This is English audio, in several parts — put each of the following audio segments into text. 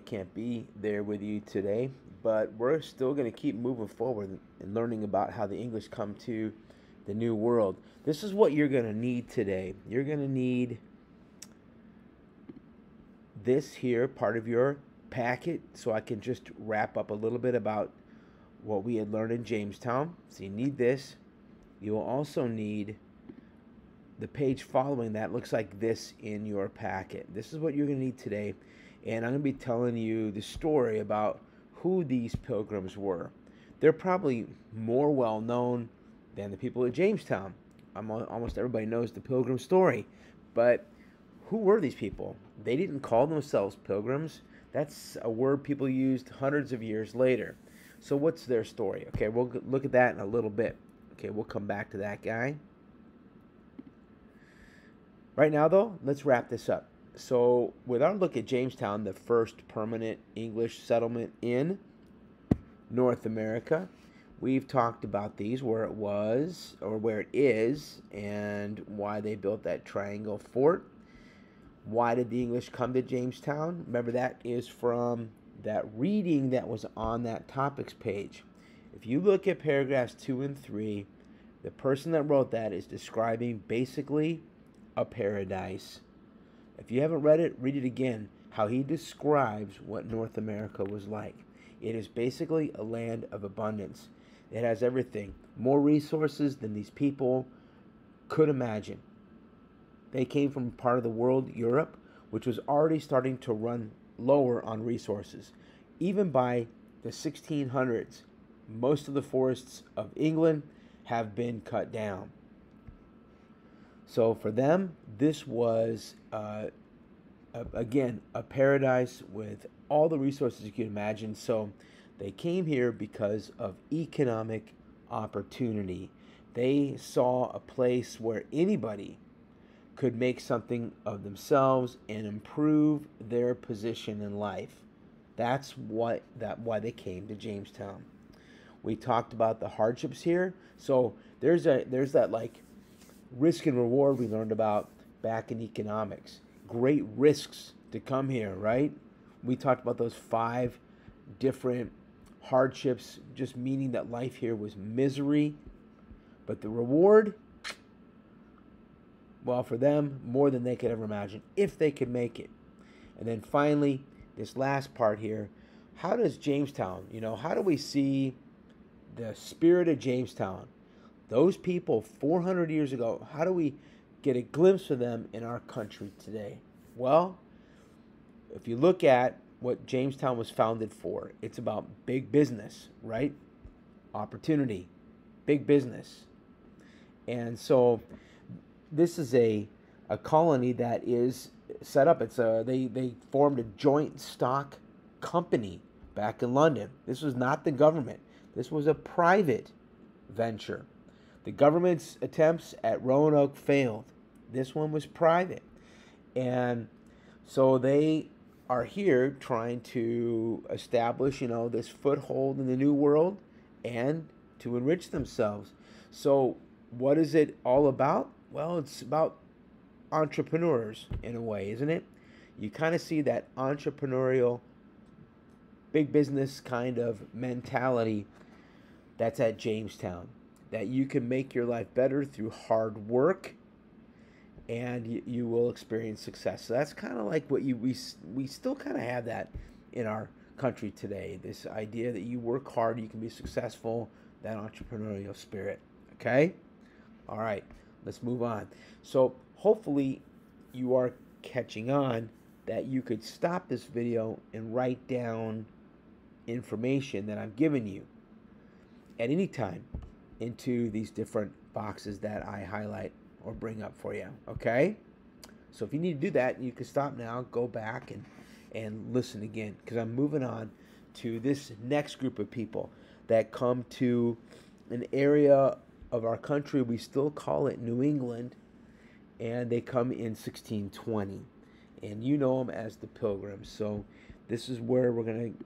Can't be there with you today, but we're still going to keep moving forward and learning about how the English come to the New World. This is what you're going to need today. You're going to need this here, part of your packet, so I can just wrap up a little bit about what we had learned in Jamestown. So you need this. You will also need the page following that looks like this in your packet. This is what you're going to need today. And I'm going to be telling you the story about who these pilgrims were. They're probably more well known than the people at Jamestown. Almost everybody knows the pilgrim story. But who were these people? They didn't call themselves pilgrims. That's a word people used hundreds of years later. So what's their story? Okay, we'll look at that in a little bit. Okay, we'll come back to that guy. Right now, though, let's wrap this up. So, with our look at Jamestown, the first permanent English settlement in North America, we've talked about these, where it was, or where it is, and why they built that triangle fort. Why did the English come to Jamestown? Remember, that is from that reading that was on that topics page. If you look at paragraphs 2 and 3, the person that wrote that is describing basically a paradise. If you haven't read it, read it again. How he describes what North America was like. It is basically a land of abundance. It has everything. More resources than these people could imagine. They came from part of the world, Europe, which was already starting to run lower on resources. Even by the 1600s, most of the forests of England have been cut down. So for them, this was, again, a paradise with all the resources you can imagine. So they came here because of economic opportunity. They saw a place where anybody could make something of themselves and improve their position in life. That's why they came to Jamestown. We talked about the hardships here. So there's that like risk and reward we learned about back in economics. Great risks to come here, right? We talked about those 5 different hardships, just meaning that life here was misery. But the reward, well, for them, more than they could ever imagine, if they could make it. And then finally, this last part here, how does Jamestown, how do we see the spirit of Jamestown? Those people 400 years ago, how do we get a glimpse of them in our country today? Well, if you look at what Jamestown was founded for, it's about big business, right? Opportunity, big business. And so this is a colony that is set up. They formed a joint stock company back in London. This was not the government. This was a private venture. The government's attempts at Roanoke failed. This one was private. And so they are here trying to establish, this foothold in the New World and to enrich themselves. So what is it all about? Well, it's about entrepreneurs in a way, isn't it? You kind of see that entrepreneurial, big business kind of mentality that's at Jamestown. That you can make your life better through hard work, and you will experience success. So that's kind of like what we still kind of have that in our country today. This idea that you work hard, you can be successful, that entrepreneurial spirit. Okay? All right, let's move on. So hopefully you are catching on that you could stop this video and write down information that I'm giving you at any time into these different boxes that I highlight or bring up for you, okay? So if you need to do that, you can stop now, go back and listen again, because I'm moving on to this next group of people that come to an area of our country. We still call it New England, and they come in 1620, and you know them as the Pilgrims. So this is where we're going to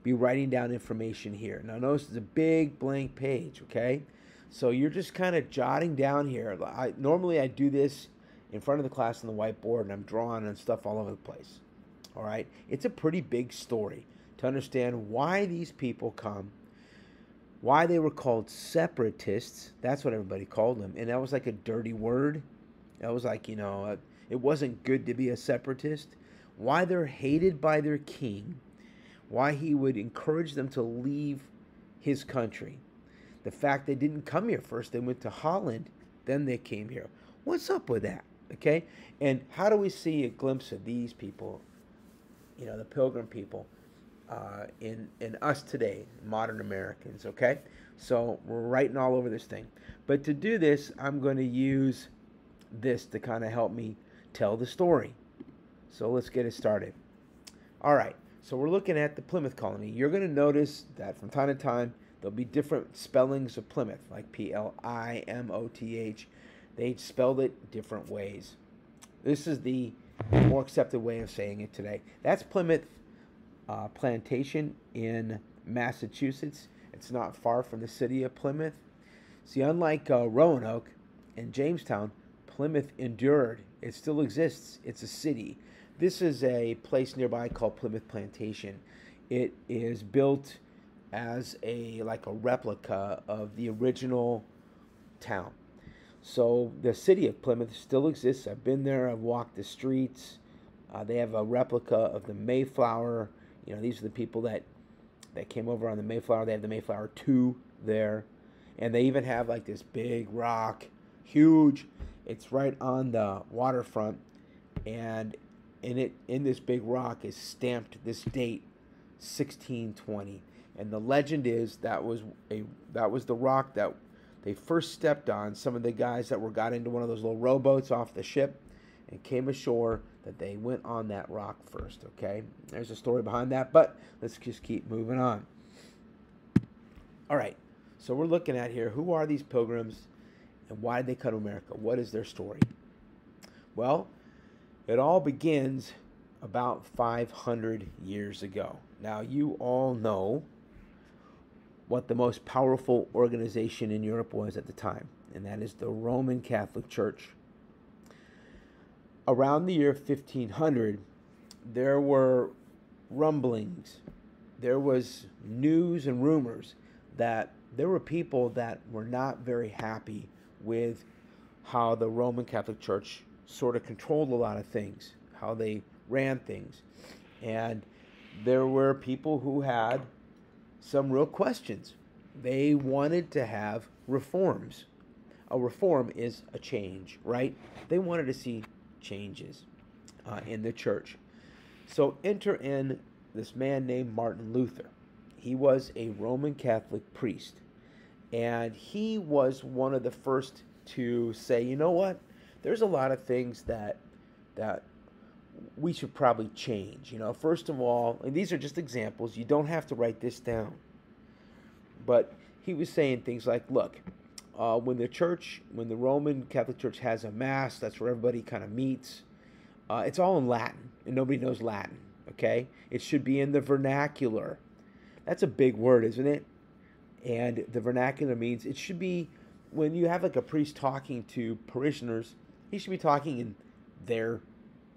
be writing down information here. Now notice it's a big blank page, okay? So you're just kind of jotting down here. Normally I do this in front of the class on the whiteboard, and I'm drawing and stuff all over the place. All right, it's a pretty big story to understand why these people come, why they were called separatists. That's what everybody called them, and that was like a dirty word. That was like, it wasn't good to be a separatist. Why they're hated by their king, why he would encourage them to leave his country. The fact they didn't come here first, they went to Holland, then they came here. What's up with that? Okay? And how do we see a glimpse of these people, the pilgrim people, in us today, modern Americans? Okay? So we're writing all over this thing. But to do this, I'm going to use this to kind of help me tell the story. So let's get it started. All right. So we're looking at the Plymouth colony. You're going to notice that from time to time, there'll be different spellings of Plymouth, like Plimoth. They spelled it different ways. This is the more accepted way of saying it today. That's Plymouth Plantation in Massachusetts. It's not far from the city of Plymouth. See, unlike Roanoke and Jamestown, Plymouth endured. It still exists. It's a city. This is a place nearby called Plymouth Plantation. It is built as like a replica of the original town. So the city of Plymouth still exists. I've been there. I've walked the streets. They have a replica of the Mayflower. These are the people that came over on the Mayflower. They have the Mayflower 2 there. And they even have like this big rock, huge. It's right on the waterfront, and in this big rock is stamped this date, 1620. And the legend is that was the rock that they first stepped on. Some of the guys that got into one of those little rowboats off the ship and came ashore, that they went on that rock first. Okay, there's a story behind that, but let's just keep moving on. All right, so we're looking at here, who are these pilgrims and why did they come to America? What is their story? Well, it all begins about 500 years ago. Now, you all know what the most powerful organization in Europe was at the time, and that is the Roman Catholic Church. Around the year 1500, there were rumblings, there was news and rumors that there were people that were not very happy with how the Roman Catholic Church sort of controlled a lot of things, how they ran things. And there were people who had some real questions. They wanted to have reforms. A reform is a change, right? They wanted to see changes in the church. So enter in this man named Martin Luther. He was a Roman Catholic priest. And he was one of the first to say, you know what? There's a lot of things that we should probably change. First of all, and these are just examples. You don't have to write this down. But he was saying things like, look, when the Roman Catholic Church has a mass, that's where everybody kind of meets. It's all in Latin, and nobody knows Latin. Okay? It should be in the vernacular. That's a big word, isn't it? And the vernacular means it should be, when you have like a priest talking to parishioners, he should be talking in their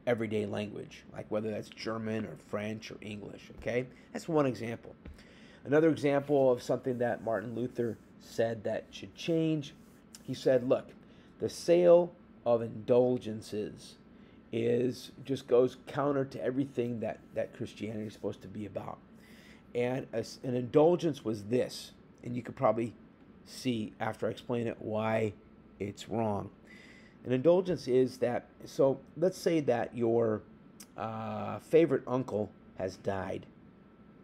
everyday language, like whether that's German or French or English, okay? That's one example. Another example of something that Martin Luther said that should change, he said, look, the sale of indulgences just goes counter to everything that Christianity is supposed to be about. And an indulgence was this. And you could probably see after I explain it why it's wrong. An indulgence is that, so let's say that your favorite uncle has died.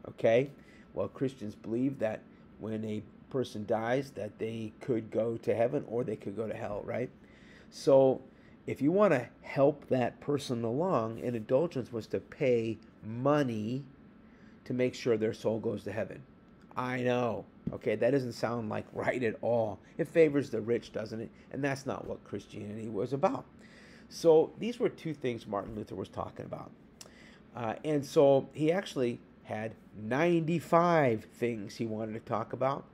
Okay? Well, Christians believe that when a person dies, that they could go to heaven or they could go to hell, right? So if you want to help that person along, an indulgence was to pay money to make sure their soul goes to heaven. I know. Okay, that doesn't sound like right at all. It favors the rich, doesn't it? And that's not what Christianity was about. So these were two things Martin Luther was talking about. And so he actually had 95 things he wanted to talk about.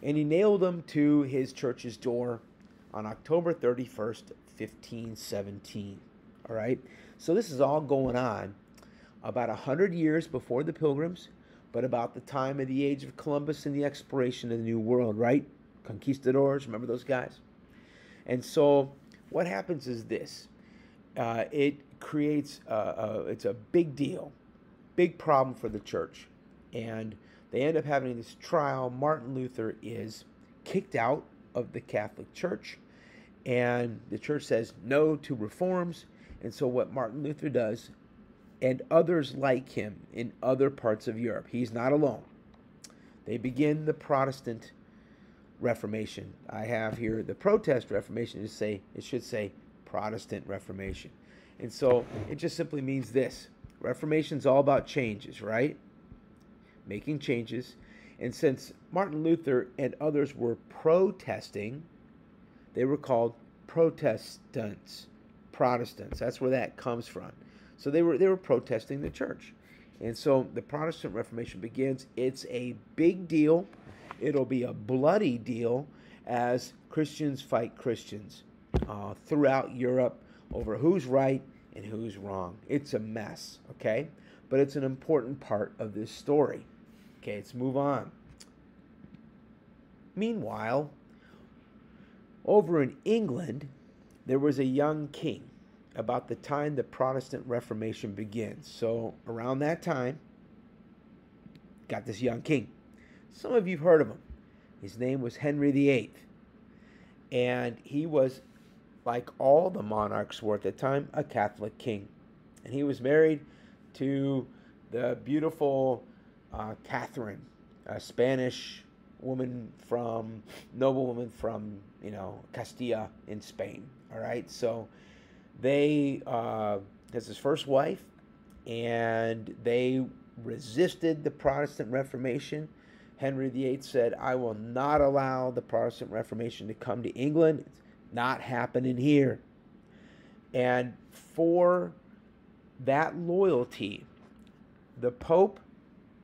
And he nailed them to his church's door on October 31st, 1517. All right? So this is all going on about 100 years before the pilgrims, but about the time of the age of Columbus and the exploration of the New World, right? Conquistadors, remember those guys? And so what happens is this. It creates, it's a big deal, big problem for the church. And they end up having this trial. Martin Luther is kicked out of the Catholic Church, and the church says no to reforms. And so what Martin Luther does, and others like him in other parts of Europe, he's not alone, they begin the Protestant Reformation. I have here the Protest Reformation. It should say Protestant Reformation. And so it just simply means this. Reformation's all about changes, right? Making changes. And since Martin Luther and others were protesting, they were called Protestants. Protestants. That's where that comes from. So they were protesting the church. And so the Protestant Reformation begins. It's a big deal. It'll be a bloody deal as Christians fight Christians throughout Europe over who's right and who's wrong. It's a mess, okay? But it's an important part of this story. Okay, let's move on. Meanwhile, over in England, there was a young king about the time the Protestant Reformation begins. So around that time, got this young king. Some of you've heard of him. His name was Henry VIII. And he was, like all the monarchs were at the time, a Catholic king. And he was married to the beautiful Catherine, a Spanish woman from, noblewoman from, Castilla in Spain. All right, so that's his first wife, and they resisted the Protestant Reformation. Henry VIII said, I will not allow the Protestant Reformation to come to England. It's not happening here. And for that loyalty, the Pope,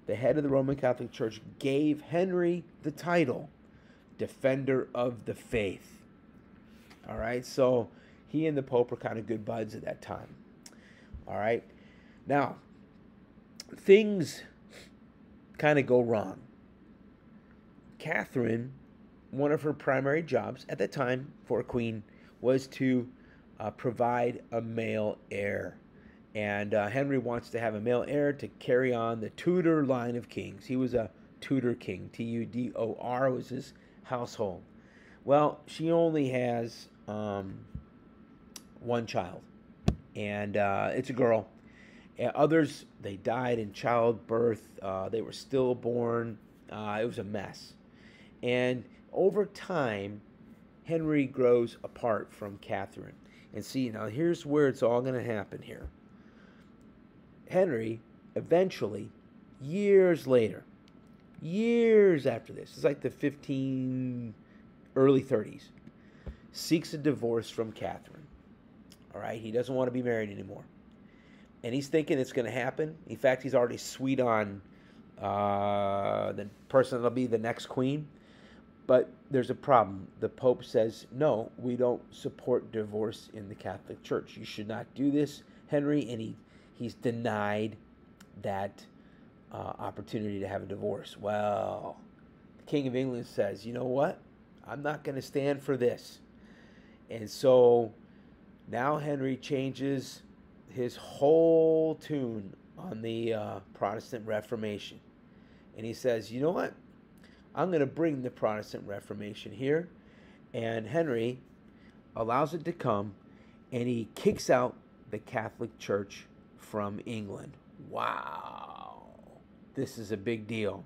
the head of the Roman Catholic Church, gave Henry the title Defender of the Faith. All right, so he and the Pope were kind of good buds at that time. All right, now things kind of go wrong. Catherine, one of her primary jobs at the time for a queen was to provide a male heir. And Henry wants to have a male heir to carry on the Tudor line of kings. He was a Tudor king. Tudor was his household. Well, she only has one child, and it's a girl. Others, they died in childbirth. They were stillborn. It was a mess. And over time, Henry grows apart from Catherine. And see, now here's where it's all going to happen here. Henry, eventually, years later, years after this, it's like the early 30s, seeks a divorce from Catherine. All right, he doesn't want to be married anymore. And he's thinking it's going to happen. In fact, he's already sweet on the person that'll be the next queen. But there's a problem. The Pope says, no, we don't support divorce in the Catholic Church. You should not do this, Henry. And he's denied that opportunity to have a divorce. Well, the King of England says, you know what? I'm not going to stand for this. And so now Henry changes his whole tune on the Protestant Reformation. And he says, you know what? I'm going to bring the Protestant Reformation here. And Henry allows it to come, and he kicks out the Catholic Church from England. Wow. This is a big deal.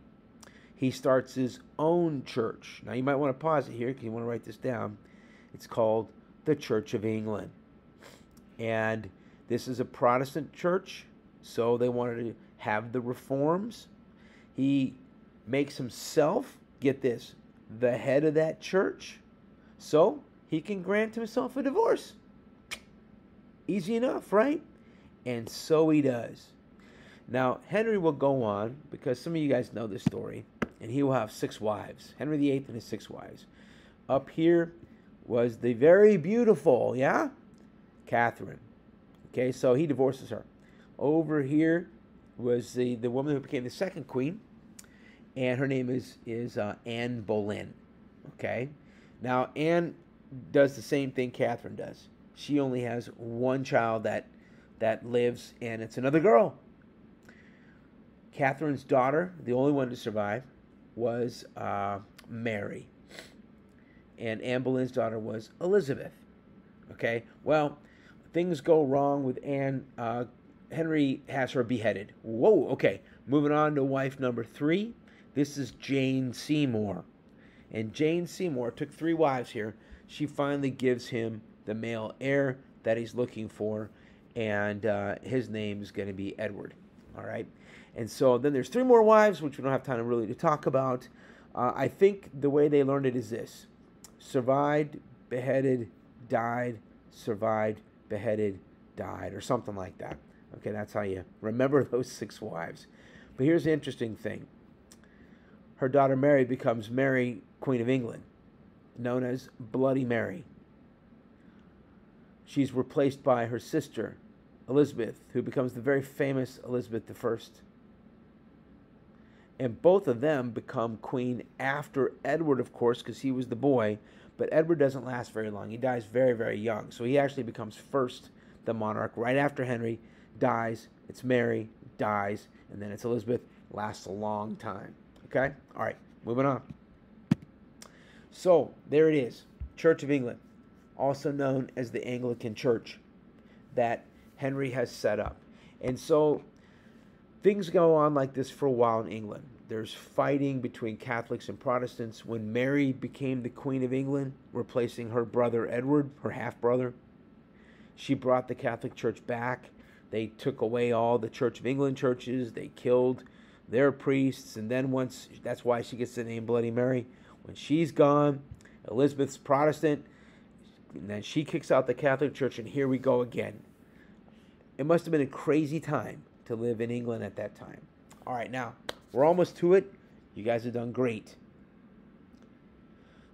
He starts his own church. Now, you might want to pause it here because you want to write this down. It's called the Church of England. And this is a Protestant church, so they wanted to have the reforms. He makes himself, get this, the head of that church, so he can grant himself a divorce. Easy enough, right? And so he does. Now, Henry will go on, because some of you guys know this story, and he will have 6 wives. Henry VIII and his 6 wives. Up here was the very beautiful, Catherine. Okay, so he divorces her. Over here was the woman who became the second queen, and her name is Anne Boleyn. Okay, now Anne does the same thing Catherine does. She only has one child that lives, and it's another girl. Catherine's daughter, the only one to survive, was Mary, and Anne Boleyn's daughter was Elizabeth. Okay, well, things go wrong with Anne. Henry has her beheaded. Whoa, okay. Moving on to wife number 3. This is Jane Seymour. And Jane Seymour took 3 wives here. She finally gives him the male heir that he's looking for, and his name is going to be Edward. All right. And so then there's 3 more wives, which we don't have time really to talk about. I think the way they learned it is this: survived, beheaded, died, survived, beheaded, died, or something like that. Okay, that's how you remember those 6 wives. But here's the interesting thing. Her daughter Mary becomes Mary, Queen of England, known as Bloody Mary. She's replaced by her sister, Elizabeth, who becomes the very famous Elizabeth I. And both of them become queen after Edward, of course, because he was the boy. But Edward doesn't last very long. He dies very, very young. So he actually becomes first the monarch right after Henry dies. It's Mary, dies, and then it's Elizabeth. Lasts a long time. Okay? All right, moving on. So there it is. Church of England, also known as the Anglican Church, that Henry has set up. And so things go on like this for a while in England. There's fighting between Catholics and Protestants. When Mary became the Queen of England, replacing her brother Edward, her half-brother, she brought the Catholic Church back. They took away all the Church of England churches. They killed their priests. And then once, that's why she gets the name Bloody Mary. When she's gone, Elizabeth's Protestant, and then she kicks out the Catholic Church, and here we go again. It must have been a crazy time to live in England at that time. All right, now, we're almost to it. You guys have done great.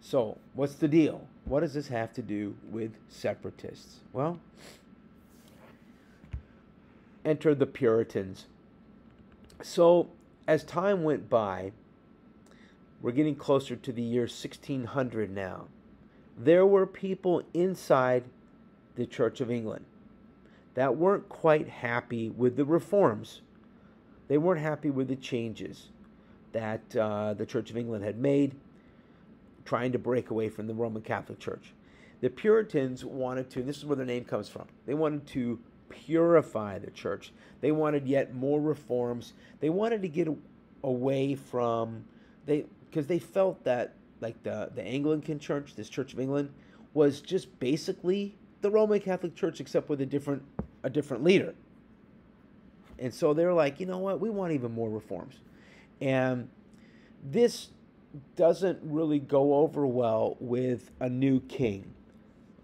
So, what's the deal? What does this have to do with separatists? Well, enter the Puritans. So, as time went by, we're getting closer to the year 1600 now. There were people inside the Church of England that weren't quite happy with the reforms. They weren't happy with the changes that the Church of England had made, trying to break away from the Roman Catholic Church. The Puritans wanted to, and this is where their name comes from, they wanted to purify the church. They wanted yet more reforms. They wanted to get away from, because they felt that like the Anglican Church, this Church of England, was just basically the Roman Catholic Church except with a different leader. And so they're like, you know what, we want even more reforms. And this doesn't really go over well with a new king.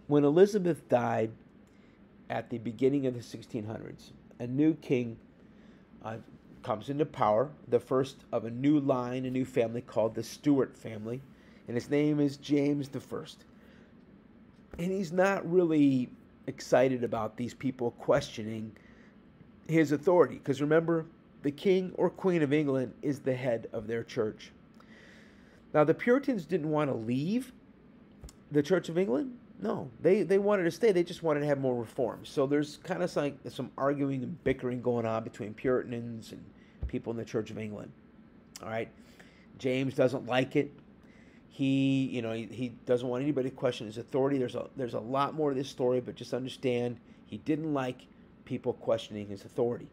When Elizabeth died at the beginning of the 1600s, a new king comes into power, the first of a new line, a new family called the Stuart family, and his name is James I. And he's not really excited about these people questioning his authority, because remember, the king or queen of England is the head of their church. Now, the Puritans didn't want to leave the Church of England. No, they wanted to stay. They just wanted to have more reforms. So there's kind of like some arguing and bickering going on between Puritans and people in the Church of England. All right, James doesn't like it. He doesn't want anybody to question his authority. There's a lot more to this story, but just understand he didn't like people questioning his authority.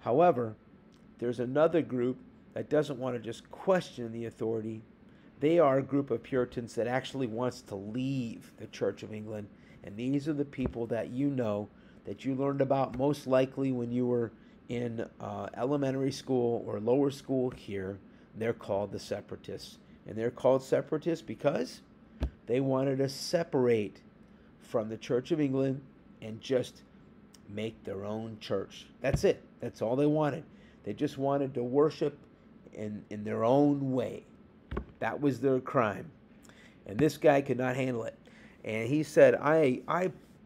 However, there's another group that doesn't want to just question the authority. They are a group of Puritans that actually wants to leave the Church of England. And these are the people that you know, that you learned about most likely when you were in elementary school or lower school here. They're called the Separatists. And they're called Separatists because they wanted to separate from the Church of England and just make their own church. That's it. That's all they wanted. They just wanted to worship in their own way. That was their crime. And this guy could not handle it. And he said,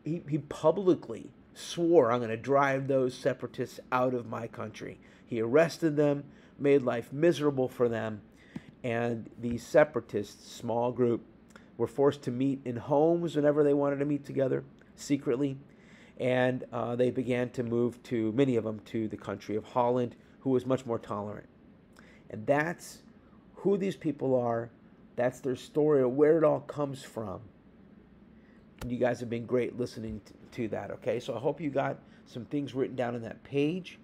he publicly swore, I'm going to drive those separatists out of my country. He arrested them, made life miserable for them, and these separatists, small group, were forced to meet in homes whenever they wanted to meet together, secretly, and they began to move to, many of them, to the country of Holland, who was much more tolerant. And that's who these people are. That's their story, of where it all comes from. And you guys have been great listening to that, okay? So I hope you got some things written down on that page.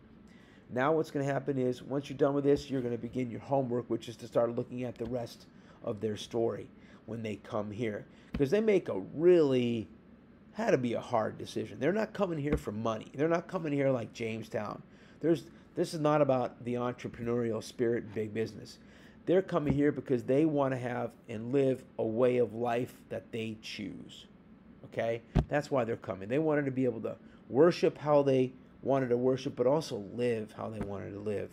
Now what's going to happen is, once you're done with this, you're going to begin your homework, which is to start looking at the rest of their story when they come here. Because they make a really, had to be a hard decision. They're not coming here for money. They're not coming here like Jamestown. This is not about the entrepreneurial spirit in big business. They're coming here because they want to have and live a way of life that they choose. Okay? That's why they're coming. They wanted to be able to worship how they wanted to worship, but also live how they wanted to live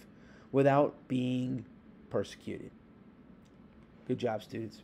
without being persecuted. Good job, students.